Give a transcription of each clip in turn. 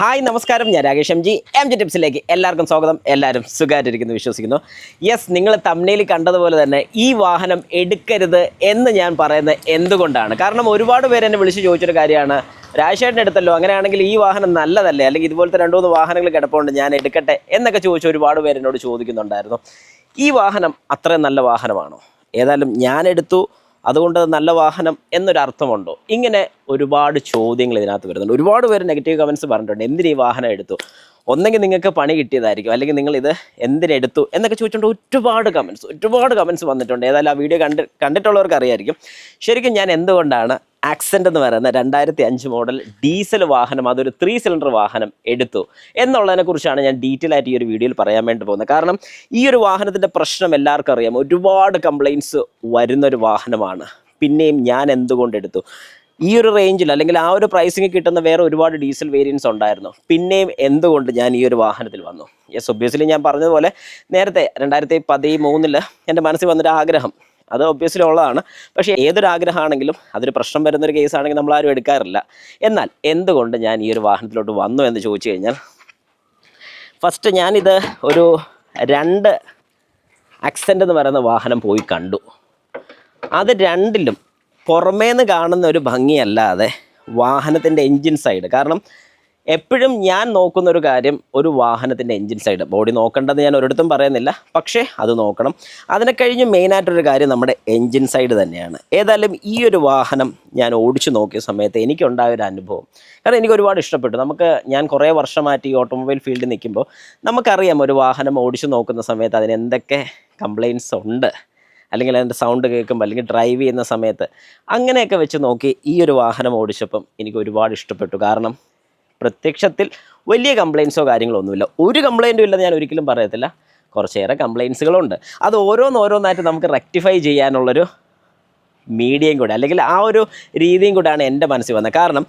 Hi നമസ്കാരം, ഞാൻ Rakesh M G ടിപ്സിലേക്ക് എല്ലാവർക്കും സ്വാഗതം. എല്ലാവരും സുഖമായിട്ടിരിക്കുന്നു വിശ്വസിക്കുന്നു. യെസ്, നിങ്ങൾ തംബ്നെയിലിൽ കണ്ടതുപോലെ തന്നെ ഈ വാഹനം എടുക്കരുത് എന്ന് ഞാൻ പറയുന്നത് എന്തുകൊണ്ടാണ്? കാരണം ഒരുപാട് പേര് എന്നെ വിളിച്ച് ചോദിച്ചൊരു കാര്യമാണ്, രാജേഷേട്ടൻ എടുത്തല്ലോ, അങ്ങനെയാണെങ്കിൽ ഈ വാഹനം നല്ലതല്ലേ, അല്ലെങ്കിൽ ഇതുപോലത്തെ 2-3 വാഹനങ്ങൾ കിടപ്പുണ്ട്, ഞാൻ എടുക്കട്ടെ എന്നൊക്കെ ചോദിച്ച് ഒരുപാട് പേര് എന്നോട് ചോദിക്കുന്നുണ്ടായിരുന്നു. ഈ വാഹനം അത്രയും നല്ല വാഹനമാണോ? ഏതായാലും ഞാൻ എടുത്തു, അതുകൊണ്ട് നല്ല വാഹനം എന്നൊരർത്ഥമുണ്ടോ? ഇങ്ങനെ ഒരുപാട് ചോദ്യങ്ങൾ ഇതിനകത്ത് വരുന്നുണ്ട്. ഒരുപാട് പേര് നെഗറ്റീവ് കമൻറ്റ്സ് പറഞ്ഞിട്ടുണ്ട്, എന്തിന് ഈ വാഹനം എടുത്തു, ഒന്നെങ്കിൽ നിങ്ങൾക്ക് പണി കിട്ടിയതായിരിക്കും, അല്ലെങ്കിൽ നിങ്ങളിത് എന്തിനെടുത്തു എന്നൊക്കെ ചോദിച്ചുകൊണ്ട് ഒരുപാട് കമൻറ്റ്സ് വന്നിട്ടുണ്ട്. ഏതായാലും ആ വീഡിയോ കണ്ടിട്ടുള്ളവർക്ക് അറിയായിരിക്കും. ശരിക്കും ഞാൻ എന്തുകൊണ്ടാണ് ആക്സെൻ്റ് എന്ന് പറയുന്ന 2005 മോഡൽ ഡീസൽ വാഹനം, അതൊരു 3 സിലിണ്ടർ വാഹനം എടുത്തു എന്നുള്ളതിനെക്കുറിച്ചാണ് ഞാൻ ഡീറ്റെയിൽ ആയിട്ട് ഈ ഒരു വീഡിയോയിൽ പറയാൻ വേണ്ടി പോകുന്നത്. കാരണം ഈ ഒരു വാഹനത്തിൻ്റെ പ്രശ്നം എല്ലാവർക്കും അറിയാം, ഒരുപാട് കംപ്ലയിൻറ്റ്സ് വരുന്നൊരു വാഹനമാണ്. പിന്നെയും ഞാൻ എന്തുകൊണ്ട് എടുത്തു? ഈ ഒരു റേഞ്ചിൽ അല്ലെങ്കിൽ ആ ഒരു പ്രൈസിങ് കിട്ടുന്ന വേറെ ഒരുപാട് ഡീസൽ വേരിയൻസ് ഉണ്ടായിരുന്നു. പിന്നെയും എന്തുകൊണ്ട് ഞാൻ ഈ ഒരു വാഹനത്തിൽ വന്നു? യെസ്, ഒബ്വിയസ്ലി ഞാൻ പറഞ്ഞതുപോലെ നേരത്തെ 2013 എൻ്റെ മനസ്സിൽ വന്നൊരു ആഗ്രഹം, അത് ഒബ്വിയസ്ലി ഉള്ളതാണ്. പക്ഷേ ഏതൊരു ആഗ്രഹമാണെങ്കിലും അതൊരു പ്രശ്നം വരുന്നൊരു കേസാണെങ്കിൽ നമ്മളാരും എടുക്കാറില്ല. എന്നാൽ എന്തുകൊണ്ട് ഞാൻ ഈ ഒരു വാഹനത്തിലോട്ട് വന്നു എന്ന് ചോദിച്ചു കഴിഞ്ഞാൽ, ഫസ്റ്റ് ഞാനിത് ഒരു 2 ആക്സെൻ്റ് എന്ന് പറയുന്ന വാഹനം പോയി കണ്ടു. അത് രണ്ടിലും പുറമേന്ന് കാണുന്ന ഒരു ഭംഗിയല്ലാതെ വാഹനത്തിൻ്റെ എൻജിൻ സൈഡ്, കാരണം എപ്പോഴും ഞാൻ നോക്കുന്നൊരു കാര്യം ഒരു വാഹനത്തിൻ്റെ എൻജിൻ സൈഡ്, ബോഡി നോക്കേണ്ടത് ഞാൻ ഒരിടത്തും പറയുന്നില്ല, പക്ഷേ അത് നോക്കണം. അതിനെ കഴിഞ്ഞ് മെയിനായിട്ടൊരു കാര്യം നമ്മുടെ എൻജിൻ സൈഡ് തന്നെയാണ്. ഏതായാലും ഈ ഒരു വാഹനം ഞാൻ ഓടിച്ചു നോക്കിയ സമയത്ത് എനിക്കുണ്ടായൊരു അനുഭവം, കാരണം എനിക്ക് ഒരുപാട് ഇഷ്ടപ്പെട്ടു. ഞാൻ കുറേ വർഷമായിട്ട് ഈ ഓട്ടോമൊബൈൽ ഫീൽഡിൽ നിൽക്കുമ്പോൾ നമുക്കറിയാം, ഒരു വാഹനം ഓടിച്ചു നോക്കുന്ന സമയത്ത് അതിന് എന്തൊക്കെ കംപ്ലയിൻറ്റ്സ് ഉണ്ട്, അല്ലെങ്കിൽ അതിൻ്റെ സൗണ്ട് കേൾക്കുമ്പോൾ, അല്ലെങ്കിൽ ഡ്രൈവ് ചെയ്യുന്ന സമയത്ത്, അങ്ങനെയൊക്കെ വെച്ച് നോക്കി ഈ ഒരു വാഹനം ഓടിച്ചപ്പം എനിക്ക് ഒരുപാട് ഇഷ്ടപ്പെട്ടു. കാരണം പ്രത്യക്ഷത്തിൽ വലിയ കംപ്ലയിൻറ്റ്സോ കാര്യങ്ങളോ ഒന്നുമില്ല, ഒരു കംപ്ലയിൻറ്റും ഇല്ലെന്ന് ഞാൻ ഒരിക്കലും പറയത്തില്ല. കുറച്ചേറെ കംപ്ലയിൻറ്റ്സുകളുണ്ട്, അത് ഓരോന്നോരോന്നായിട്ട് നമുക്ക് റെക്ടിഫൈ ചെയ്യാനുള്ളൊരു മീഡിയയും കൂടെ, അല്ലെങ്കിൽ ആ ഒരു രീതിയും കൂടെയാണ് എൻ്റെ മനസ്സിൽ വന്നത്. കാരണം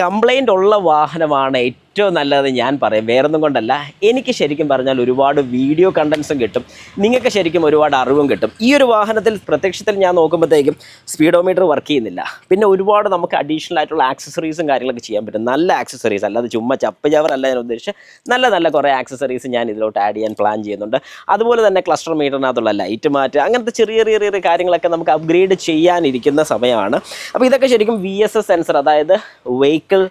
കംപ്ലയിൻ്റ് ഉള്ള വാഹനമാണ് ഏറ്റവും നല്ലതെന്ന് ഞാൻ പറയും. വേറൊന്നും കൊണ്ടല്ല, എനിക്ക് ശരിക്കും പറഞ്ഞാൽ ഒരുപാട് വീഡിയോ കണ്ടൻസും കിട്ടും, നിങ്ങൾക്ക് ശരിക്കും ഒരുപാട് അറിവും കിട്ടും. ഈ ഒരു വാഹനത്തിൽ പ്രത്യക്ഷത്തിൽ ഞാൻ നോക്കുമ്പോഴത്തേക്കും സ്പീഡോമീറ്റർ വർക്ക് ചെയ്യുന്നില്ല. പിന്നെ ഒരുപാട് നമുക്ക് അഡീഷണൽ ആയിട്ടുള്ള ആക്സസറീസും കാര്യങ്ങളൊക്കെ ചെയ്യാൻ പറ്റും. നല്ല ആക്സസറീസ്, അല്ലാതെ ചുമ്മാ ചപ്പ് ചവറല്ല ഞാൻ ഉദ്ദേശിച്ച്, നല്ല കുറേ ആക്സസറീസ് ഞാൻ ഇതിലോട്ട് ആഡ് ചെയ്യാൻ പ്ലാൻ ചെയ്യുന്നുണ്ട്. അതുപോലെ തന്നെ ക്ലസ്റ്റർ മീറ്ററിനകത്തുള്ള ലൈറ്റ് മാറ്റ്, അങ്ങനത്തെ ചെറിയ കാര്യങ്ങളൊക്കെ നമുക്ക് അപ്ഗ്രേഡ് ചെയ്യാനിരിക്കുന്ന സമയമാണ്. അപ്പോൾ ഇതൊക്കെ ശരിക്കും VSS സെൻസർ, അതായത് വെഹിക്കിൾ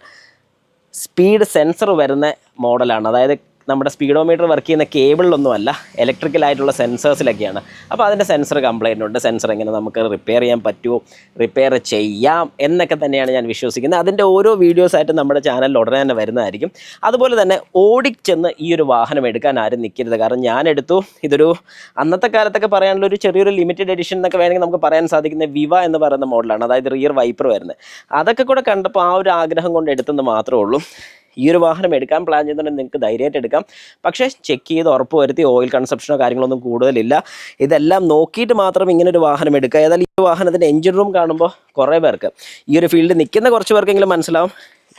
സ്പീഡ് സെൻസർ വരുന്ന മോഡലാണ്. അതായത് നമ്മുടെ സ്പീഡോമീറ്റർ വർക്ക് ചെയ്യുന്ന കേബിളിലൊന്നുമല്ല, ഇലക്ട്രിക്കലായിട്ടുള്ള സെൻസേഴ്സിലൊക്കെയാണ്. അപ്പോൾ അതിൻ്റെ സെൻസർ കംപ്ലയിൻ്റ് ഉണ്ട്. സെൻസർ എങ്ങനെ നമുക്ക് റിപ്പയർ ചെയ്യാൻ പറ്റുമോ, റിപ്പയർ ചെയ്യാം എന്നൊക്കെ തന്നെയാണ് ഞാൻ വിശ്വസിക്കുന്നത്. അതിൻ്റെ ഓരോ വീഡിയോസായിട്ട് നമ്മുടെ ചാനലിൽ ഉടനെ തന്നെ വരുന്നതായിരിക്കും. അതുപോലെ തന്നെ ഓടിച്ചെന്ന് ഈ ഒരു വാഹനം എടുക്കാൻ ആരും നിൽക്കരുത്. കാരണം ഞാൻ എടുത്തു, ഇതൊരു അന്നത്തെ കാലത്തൊക്കെ പറയാനുള്ള ഒരു ചെറിയൊരു ലിമിറ്റഡ് എഡിഷൻ എന്നൊക്കെ വേണമെങ്കിൽ നമുക്ക് പറയാൻ സാധിക്കുന്ന വിവ എന്ന് പറയുന്ന മോഡലാണ്, അതായത് റിയർ വൈപ്പർ വരുന്നത്. അതൊക്കെ കൂടെ കണ്ടപ്പോൾ ആ ഒരു ആഗ്രഹം കൊണ്ട് എടുത്തെന്ന് മാത്രമേ ഉള്ളൂ. ഈ ഒരു വാഹനം എടുക്കാൻ പ്ലാൻ ചെയ്യുന്നുണ്ടെങ്കിൽ നിങ്ങൾക്ക് ധൈര്യമായിട്ട് എടുക്കാം. പക്ഷേ ചെക്ക് ചെയ്ത് ഉറപ്പ് വരുത്തി, ഓയിൽ കൺസപ്ഷനോ കാര്യങ്ങളൊന്നും കൂടുതലില്ല. ഇതെല്ലാം നോക്കിയിട്ട് മാത്രം ഇങ്ങനൊരു വാഹനം എടുക്കുക. ഏതായാലും ഈ വാഹനത്തിൻ്റെ എഞ്ചിൻ റൂം കാണുമ്പോൾ കുറേ പേർക്ക്, ഈ ഒരു ഫീൽഡിൽ നിൽക്കുന്ന കുറച്ച് പേർക്കെങ്കിലും മനസ്സിലാവും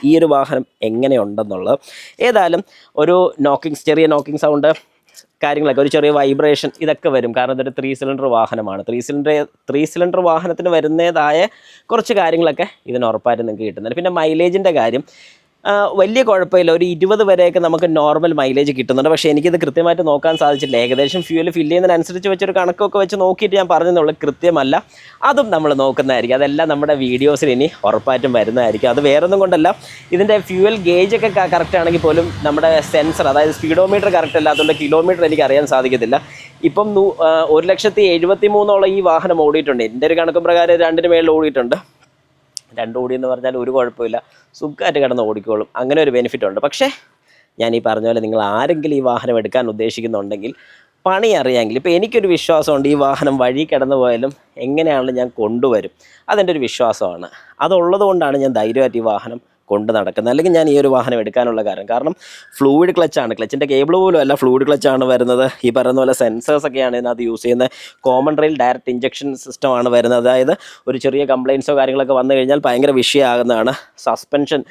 ഈ ഒരു വാഹനം എങ്ങനെയുണ്ടെന്നുള്ളത്. ഏതായാലും ഒരു ചെറിയ നോക്കിംഗ് സൗണ്ട് കാര്യങ്ങളൊക്കെ, ഒരു ചെറിയ വൈബ്രേഷൻ, ഇതൊക്കെ വരും. കാരണം ഇതൊരു 3 സിലിണ്ടർ വാഹനമാണ്. 3 സിലിണ്ടർ വാഹനത്തിന് വരുന്നതായ കുറച്ച് കാര്യങ്ങളൊക്കെ ഇതിന് ഉറപ്പായിട്ട് നിങ്ങൾക്ക് കിട്ടുന്നുണ്ട്. പിന്നെ മൈലേജിൻ്റെ കാര്യം വലിയ കുഴപ്പമില്ല, ഒരു 20 വരെയൊക്കെ നമുക്ക് നോർമൽ മൈലേജ് കിട്ടുന്നുണ്ട്. പക്ഷേ എനിക്കിത് കൃത്യമായിട്ട് നോക്കാൻ സാധിച്ചില്ല. ഏകദേശം ഫ്യൂവൽ ഫില്ല് ചെയ്യുന്നതിനനുസരിച്ച് വെച്ചൊരു കണക്കൊക്കെ വെച്ച് നോക്കിയിട്ട് ഞാൻ പറഞ്ഞെന്നുള്ളൂ, കൃത്യമല്ല. അതും നമ്മൾ നോക്കുന്നതായിരിക്കും. അതെല്ലാം നമ്മുടെ വീഡിയോസിൽ ഇനി ഉറപ്പായിട്ടും വരുന്നതായിരിക്കും. അത് വേറൊന്നും കൊണ്ടല്ല, ഇതിൻ്റെ ഫ്യൂവൽ ഗേജൊക്കെ കറക്റ്റ് ആണെങ്കിൽ പോലും നമ്മുടെ സെൻസർ, അതായത് സ്പീഡോമീറ്റർ കറക്റ്റ് അല്ലാത്തതുകൊണ്ട് കിലോമീറ്റർ എനിക്ക് അറിയാൻ സാധിക്കത്തില്ല. ഇപ്പം 1,73,000 ഈ വാഹനം ഓടിയിട്ടുണ്ട്. എൻ്റെ ഒരു കണക്കും പ്രകാരം 2-ന് മേളിൽ ഓടിയിട്ടുണ്ട്. 2 ഓടി എന്ന് പറഞ്ഞാൽ ഒരു കുഴപ്പമില്ല, സുഖമായിട്ട് കിടന്ന് ഓടിക്കോളും. അങ്ങനെ ഒരു ബെനിഫിറ്റ് ഉണ്ട്. പക്ഷേ ഞാൻ ഈ പറഞ്ഞ പോലെ, നിങ്ങൾ ആരെങ്കിലും ഈ വാഹനം എടുക്കാൻ ഉദ്ദേശിക്കുന്നുണ്ടെങ്കിൽ, പണി അറിയാമെങ്കിൽ, ഇപ്പോൾ എനിക്കൊരു വിശ്വാസമുണ്ട്, ഈ വാഹനം വഴി കിടന്നു പോയാലും എങ്ങനെയാണെങ്കിലും ഞാൻ കൊണ്ടുവരും. അതെൻ്റെ ഒരു വിശ്വാസമാണ്. അതുള്ളത് കൊണ്ടാണ് ഞാൻ ധൈര്യമായിട്ട് ഈ വാഹനം കൊണ്ട് നടക്കുന്നത്. അല്ലെങ്കിൽ ഞാൻ ഈ ഒരു വാഹനം എടുക്കാനുള്ള കാരണം ഫ്ലൂയിഡ് ക്ലച്ചാണ്, ക്ലച്ചിൻ്റെ കേബിൾ പോലും അല്ല, ഫ്ലൂയിഡ് ക്ലച്ചാണ് വരുന്നത്. ഈ പറയുന്ന പോലെ സെൻസേഴ്സൊക്കെയാണ് ഇതിനകത്ത് യൂസ് ചെയ്യുന്നത്. കോമൺ റെയിൽ ഡയറക്റ്റ് ഇഞ്ചക്ഷൻ സിസ്റ്റമാണ് വരുന്നത്. അതായത് ഒരു ചെറിയ കംപ്ലയിൻസോ കാര്യങ്ങളൊക്കെ വന്നു കഴിഞ്ഞാൽ ഭയങ്കര വിഷയമാകുന്നതാണ്. സസ്പെൻഷൻ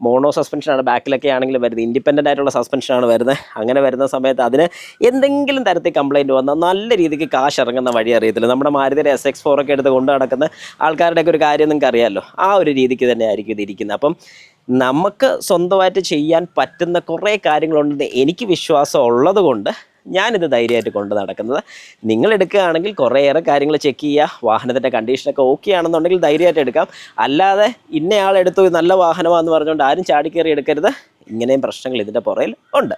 മോണോ സസ്പെൻഷനാണ് ബാക്കിലൊക്കെ ആണെങ്കിലും വരുന്നത്, ഇൻഡിപെൻഡൻ്റ് ആയിട്ടുള്ള സസ്പെൻഷനാണ് വരുന്നത്. അങ്ങനെ വരുന്ന സമയത്ത് അതിന് എന്തെങ്കിലും തരത്തിൽ കംപ്ലയിൻറ്റ് വന്നാൽ നല്ല രീതിക്ക് കാശ് ഇറങ്ങുന്ന വഴി അറിയത്തില്ല. നമ്മുടെ മാരുതിയുടെ SX4 ഒക്കെ എടുത്ത് കൊണ്ട് നടക്കുന്ന ആൾക്കാരുടെയൊക്കെ ഒരു കാര്യം നിങ്ങൾക്ക് അറിയാമല്ലോ, ആ ഒരു രീതിക്ക് തന്നെ ആയിരിക്കും ഇതിരിക്കുന്നത്. അപ്പം നമുക്ക് സ്വന്തമായിട്ട് ചെയ്യാൻ പറ്റുന്ന കുറേ കാര്യങ്ങളുണ്ടെന്ന് എനിക്ക് വിശ്വാസം ഉള്ളത് കൊണ്ട് ഞാനിത് ധൈര്യമായിട്ട് കൊണ്ട് നടക്കുന്നത്. നിങ്ങൾ എടുക്കുകയാണെങ്കിൽ കുറേയേറെ കാര്യങ്ങൾ ചെക്ക് ചെയ്യുക. വാഹനത്തിൻ്റെ കണ്ടീഷനൊക്കെ ഓക്കെ ആണെന്നുണ്ടെങ്കിൽ ധൈര്യമായിട്ട് എടുക്കാം. അല്ലാതെ ഇന്നയാൾ എടുത്തു നല്ല വാഹനമാണെന്ന് പറഞ്ഞുകൊണ്ട് ആരും ചാടിക്കയറി എടുക്കരുത്. ഇങ്ങനെയും പ്രശ്നങ്ങൾ ഇതിൻ്റെ പുറകിൽ ഉണ്ട്.